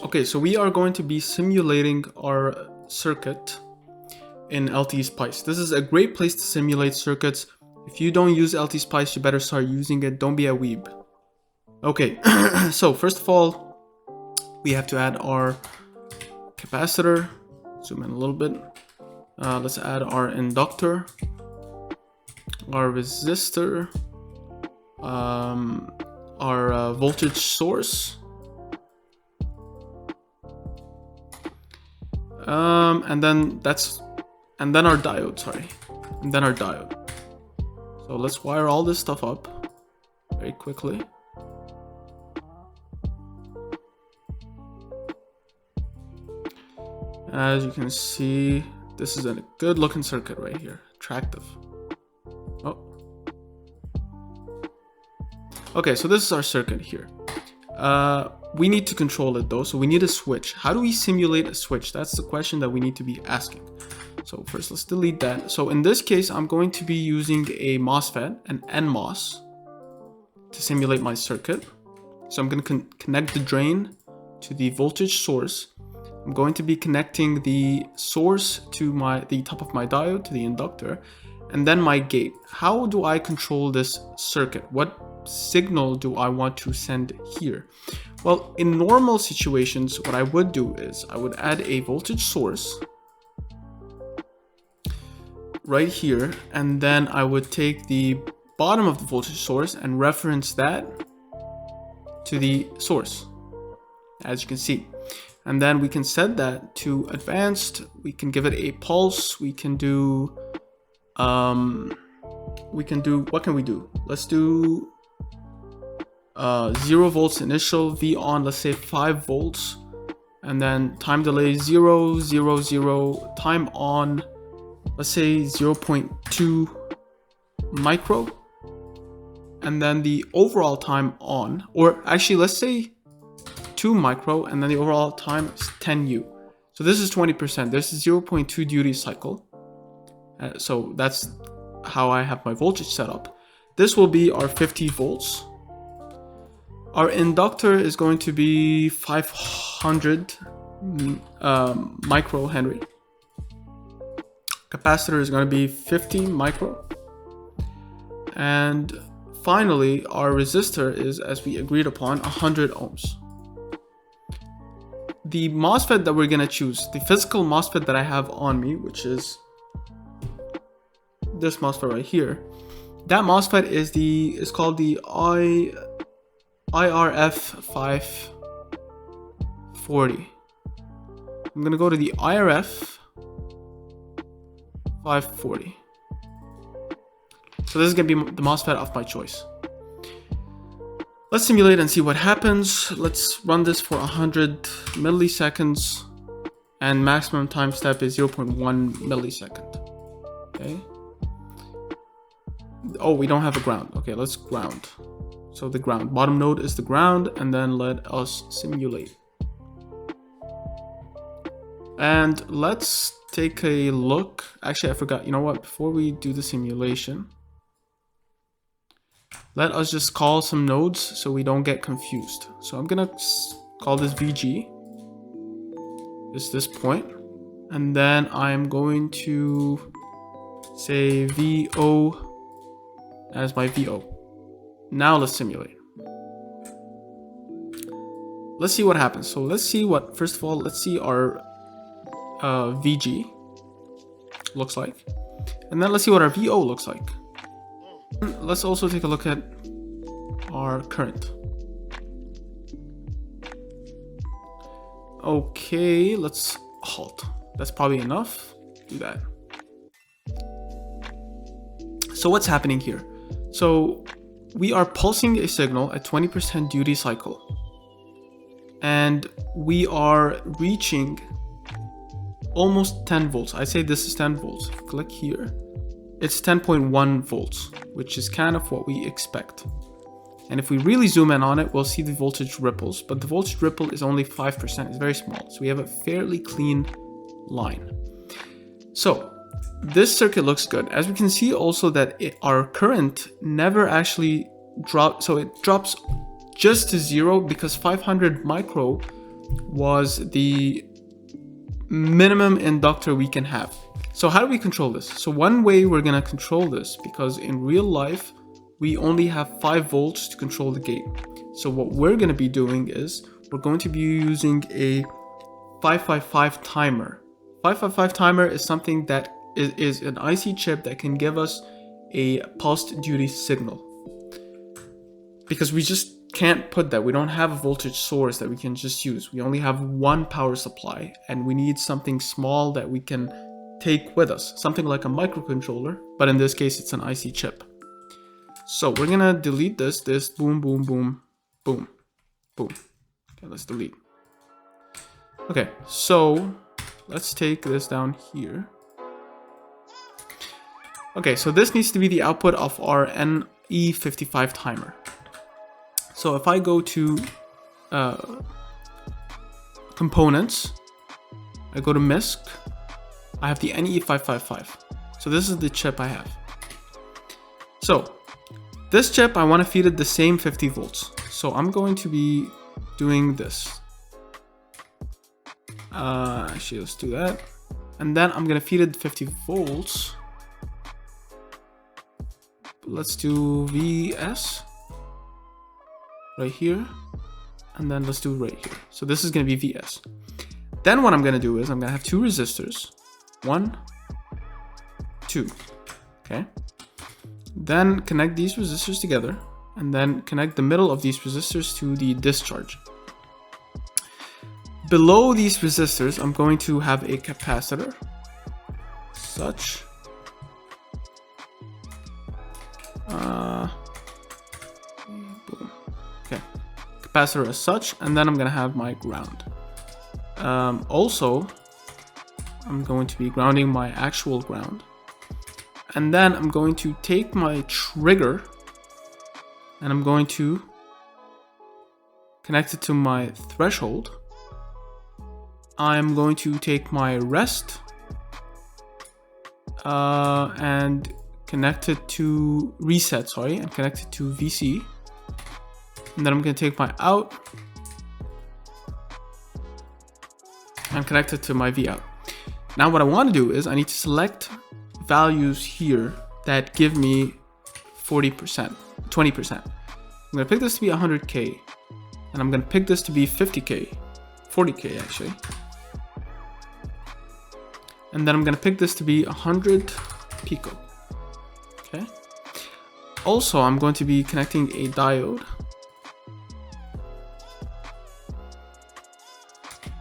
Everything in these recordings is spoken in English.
Okay, so we are going to be simulating our circuit in LTSPICE. This is a great place to simulate circuits. If you don't use LTSPICE, you better start using it. Don't be a weeb. Okay, so first of all, we have to add our capacitor. Zoom in a little bit. Let's add our inductor, our resistor, our voltage source, and then our diode, and then our diode. So let's wire all this stuff up very quickly. As you can see, this is a good looking circuit right here, attractive. Oh. Okay, so this is our circuit here. We need to control it though, so we need a switch. How do we simulate a switch? That's the question that we need to be asking. So first, let's delete that. So in this case, I'm going to be using a MOSFET, an NMOS, to simulate my circuit. So I'm going to connect the drain to the voltage source. I'm going to be connecting the source to the top of my diode, to the inductor, and then my gate. How do I control this circuit? What signal do I want to send here? Well, in normal situations, what I would do is I would add a voltage source right here, and then I would take the bottom of the voltage source and reference that to the source, as you can see. And then we can set that to advanced. We can give it a pulse. We can do, what can we do? Let's do 0 volts initial, V on, let's say 5 volts. And then time delay 0, 0, 0, time on, let's say 0.2 micro. And then the overall time on, or actually let's say 2 micro, and then the overall time is 10U. So this is 20%. This is 0.2 duty cycle. So that's how I have my voltage set up. This will be our 50 volts. Our inductor is going to be 500 micro Henry. Capacitor is going to be 50 micro. And finally, our resistor is, as we agreed upon, 100 ohms. The MOSFET that we're going to choose, the physical MOSFET that I have on me, which is this MOSFET right here, that MOSFET is called the IRF 540. I'm going to go to the IRF 540. So this is going to be the MOSFET of my choice. Let's simulate and see what happens. Let's run this for 100 milliseconds, and maximum time step is 0.1 millisecond. Okay. Oh, we don't have a ground. Okay, let's ground. So the ground, bottom node is the ground, and then let us simulate. And let's take a look. Actually, I forgot. You know what? Before we do the simulation, let us just call some nodes so we don't get confused. So I'm gonna call this VG, this point, and then I'm going to say VO as my VO. Now let's simulate. Let's see what happens. So let's see what, first of all, let's see our VG looks like, and then let's see what our VO looks like. Let's also take a look at our current. Okay, let's halt. That's probably enough. Do that. So what's happening here? So we are pulsing a signal at 20% duty cycle, and we are reaching almost 10 volts. I say this is 10 volts. Click here. It's 10.1 volts, which is kind of what we expect. And if we really zoom in on it, we'll see the voltage ripples, but the voltage ripple is only 5%. It's very small. So we have a fairly clean line. So this circuit looks good. As we can see also that our current never actually dropped. So it drops just to 0 because 500 micro was the minimum inductor we can have. So how do we control this? So one way we're gonna control this, because in real life, we only have 5 volts to control the gate. So what we're gonna be doing is, we're going to be using a 555 timer. 555 timer is something that is an IC chip that can give us a pulsed duty signal. Because we just can't put that. We don't have a voltage source that we can just use. We only have one power supply, and we need something small that we can take with us. Something like a microcontroller, but in this case, it's an IC chip. So we're gonna delete this, boom, boom, boom, boom, boom. Okay, let's delete. Okay, so let's take this down here. Okay, so this needs to be the output of our NE55 timer. So if I go to components, I go to MISC, I have the NE555. So this is the chip I have. So this chip, I want to feed it the same 50 volts. So I'm going to be doing this. Actually, let's do that. And then I'm going to feed it 50 volts. Let's do VS right here. And then let's do right here. So this is going to be VS. Then what I'm going to do is I'm going to have 2 resistors. 1, 2. Okay. Then connect these resistors together. And then connect the middle of these resistors to the discharge. Below these resistors, I'm going to have a capacitor. Such. Boom. Okay. Capacitor as such. And then I'm going to have my ground. Also, I'm going to be grounding my actual ground. And then I'm going to take my trigger and I'm going to connect it to my threshold. I'm going to take my rest and connect it to reset, and connect it to VC. And then I'm going to take my out and connect it to my V out. Now what I want to do is I need to select values here that give me 40%, 20%. I'm going to pick this to be 100K, and I'm going to pick this to be 50K, 40K actually. And then I'm going to pick this to be 100 pico. Okay. Also, I'm going to be connecting a diode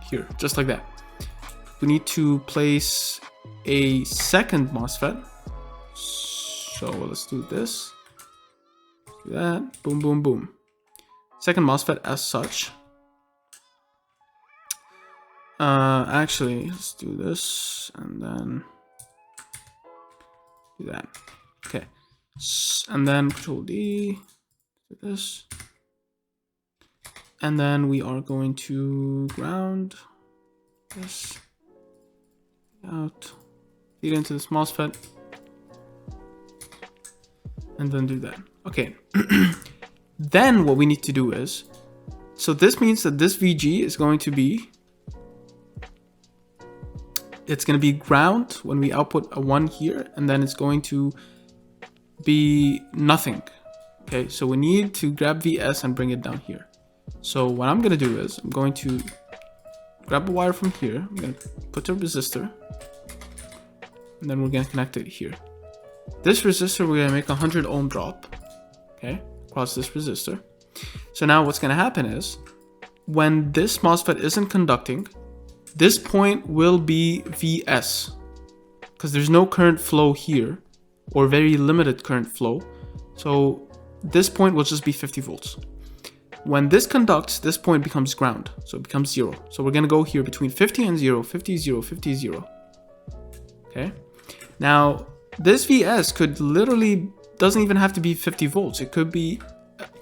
here, just like that. We need to place a second MOSFET. So let's do this. Do that. Boom, boom, boom. Second MOSFET as such. Actually, let's do this and then do that. Okay. And then Control D. Do this. And then we are going to ground this out, feed into this MOSFET, and then do that. Okay. Then what we need to do is, so this means that this VG is going to be, it's going to be ground when we output a 1 here, and then it's going to be nothing. Okay, so we need to grab VS and bring it down here. So what I'm going to do is I'm going to grab a wire from here. I'm going to put a resistor, and then we're going to connect it here. This resistor, we're going to make a 100 ohm drop, okay, across this resistor. So now what's going to happen is when this MOSFET isn't conducting, this point will be VS because there's no current flow here, or very limited current flow. So this point will just be 50 volts. When this conducts, this point becomes ground, so it becomes 0. So we're going to go here between 50 and 0, 50, 0, 50, 0. Okay. Now, this VS could literally, doesn't even have to be 50 volts. It could be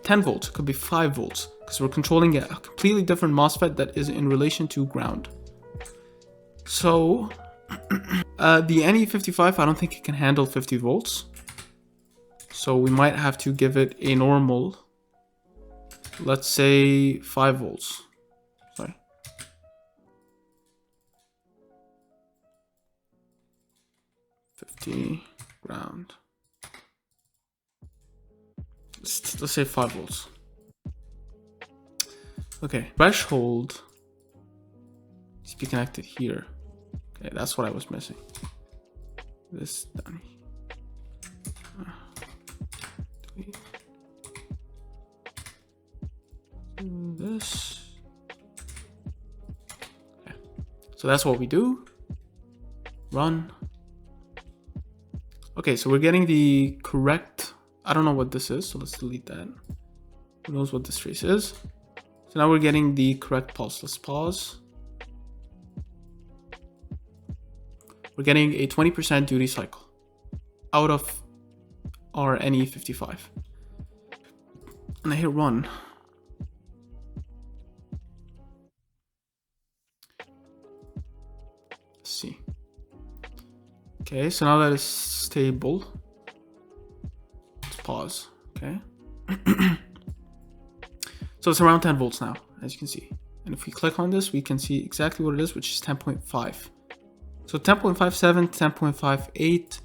10 volts, it could be 5 volts, because we're controlling a completely different MOSFET that is in relation to ground. So, the NE55, I don't think it can handle 50 volts. So we might have to give it a normal, let's say 5 volts. Sorry. 50 ground. Let's say 5 volts. Okay, threshold needs to be connected here. Okay, that's what I was missing. This down here. This. Okay. So that's what we do. Run. Okay, so we're getting the correct. I don't know what this is, so let's delete that. Who knows what this trace is? So now we're getting the correct pulse. Let's pause. We're getting a 20% duty cycle out of our NE55. And I hit run. Let's see. Okay, so now that is stable. Let's pause. Okay. So it's around 10 volts now, as you can see. And if we click on this, we can see exactly what it is, which is 10.5. So 10.57, 10.58,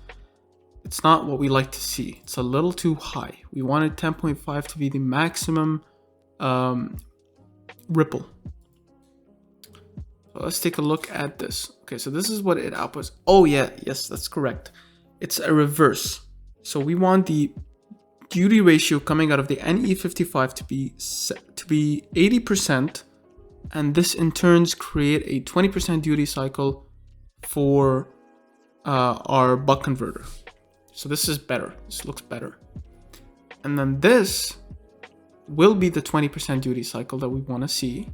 it's not what we like to see. It's a little too high. We wanted 10.5 to be the maximum ripple. So let's take a look at this. Okay, so this is what it outputs. Oh yeah, yes, that's correct. It's a reverse. So we want the duty ratio coming out of the NE55 to be 80%, and this in turns create a 20% duty cycle for our buck converter. So this is better. This looks better. And then this will be the 20% duty cycle that we want to see.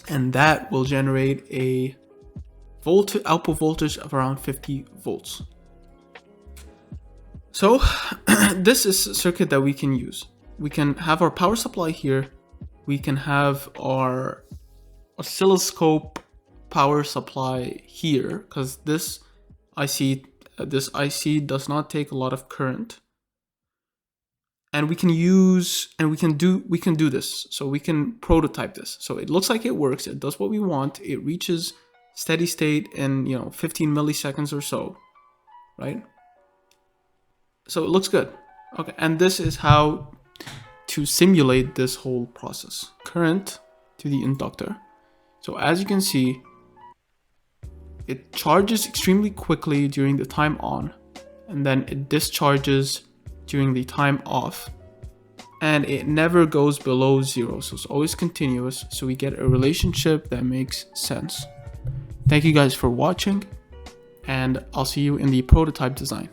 And that will generate a output voltage of around 50 volts. So this is a circuit that we can use. We can have our power supply here. We can have our oscilloscope power supply here, because this IC does not take a lot of current. And we can use, and we can do this. So we can prototype this. So it looks like it works. It does what we want. It reaches steady state in 15 milliseconds or so, right? So it looks good. Okay, and this is how to simulate this whole process. Current to the inductor. So as you can see, it charges extremely quickly during the time on, and then it discharges during the time off, and it never goes below 0. So it's always continuous. So we get a relationship that makes sense. Thank you guys for watching, and I'll see you in the prototype design.